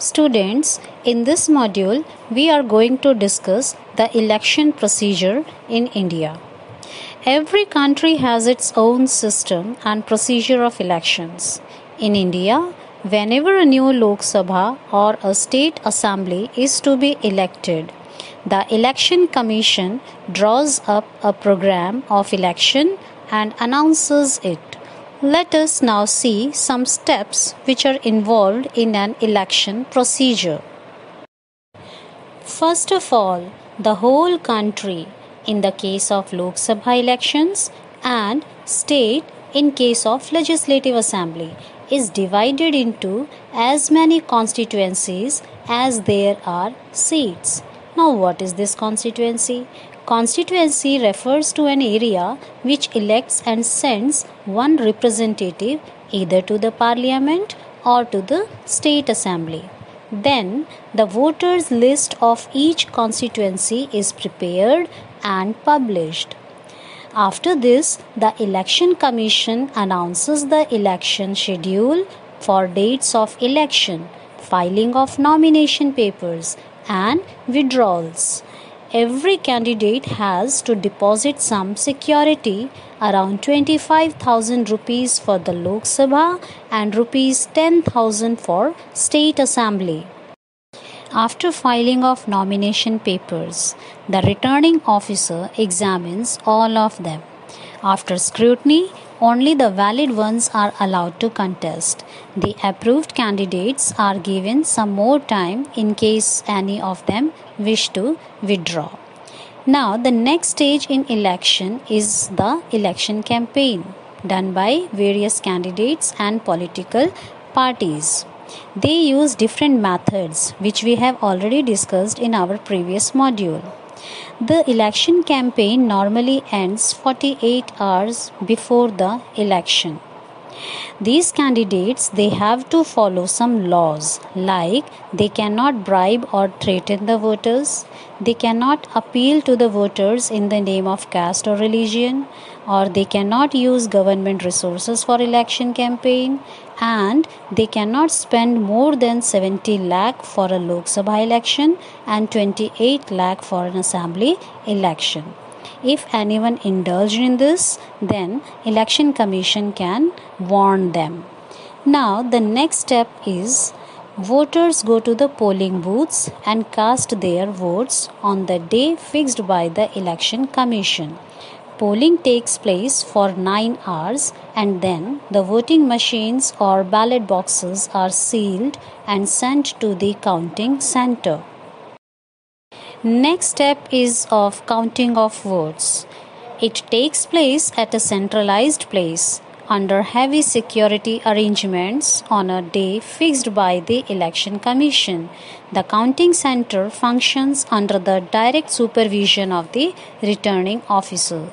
Students, in this module, we are going to discuss the election procedure in India. Every country has its own system and procedure of elections. In India, whenever a new Lok Sabha or a state assembly is to be elected, the Election Commission draws up a program of election and announces it. Let us now see some steps which are involved in an election procedure. First of all, the whole country, in the case of Lok Sabha elections, and state in case of Legislative Assembly, is divided into as many constituencies as there are seats. Now, what is this constituency? Constituency refers to an area which elects and sends one representative either to the parliament or to the state assembly. Then the voters' list of each constituency is prepared and published. After this, the Election Commission announces the election schedule for dates of election, filing of nomination papers, and withdrawals. Every candidate has to deposit some security, around 25,000 rupees for the Lok Sabha and rupees 10,000 for State Assembly. After filing of nomination papers, the returning officer examines all of them. After scrutiny, only the valid ones are allowed to contest. The approved candidates are given some more time in case any of them wish to withdraw. Now, the next stage in election is the election campaign done by various candidates and political parties. They use different methods which we have already discussed in our previous module. The election campaign normally ends 48 hours before the election. These candidates, they have to follow some laws, like they cannot bribe or threaten the voters, they cannot appeal to the voters in the name of caste or religion, or they cannot use government resources for election campaign, and they cannot spend more than 70 lakh for a Lok Sabha election and 28 lakh for an assembly election. If anyone indulged in this, then Election Commission can warn them. Now, the next step is voters go to the polling booths and cast their votes on the day fixed by the Election Commission. Polling takes place for 9 hours and then the voting machines or ballot boxes are sealed and sent to the counting center. Next step is of counting of votes. It takes place at a centralized place under heavy security arrangements on a day fixed by the Election Commission. The counting center functions under the direct supervision of the returning officer.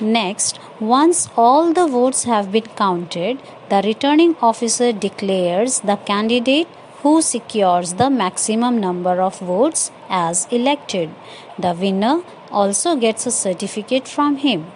Next, once all the votes have been counted, the returning officer declares the candidate who secures the maximum number of votes as elected. The winner also gets a certificate from him.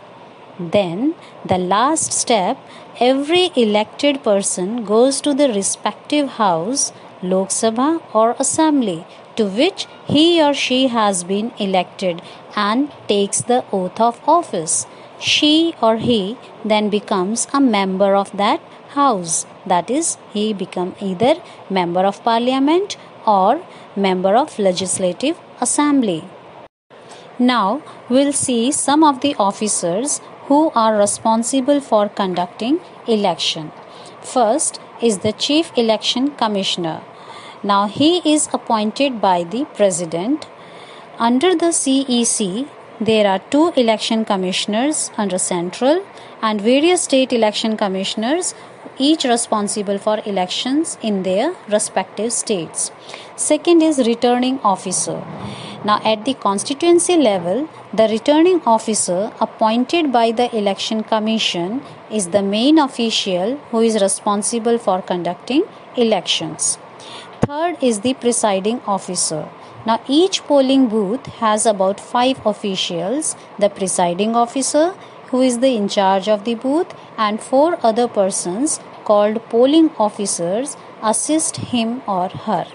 Then, the last step, every elected person goes to the respective house, Lok Sabha or Assembly, to which he or she has been elected and takes the oath of office. She or he then becomes a member of that house. That is, he become either member of parliament or member of legislative assembly. Now, we'll see some of the officers who are responsible for conducting election. First is the Chief Election Commissioner. Now, he is appointed by the President. Under the CEC, there are 2 election commissioners under central and various state election commissioners, each responsible for elections in their respective states. Second is returning officer. Now, at the constituency level, the returning officer appointed by the Election Commission is the main official who is responsible for conducting elections. Third is the presiding officer. Now, each polling booth has about 5 officials, the presiding officer, who is the in charge of the booth, and 4 other persons called polling officers assist him or her.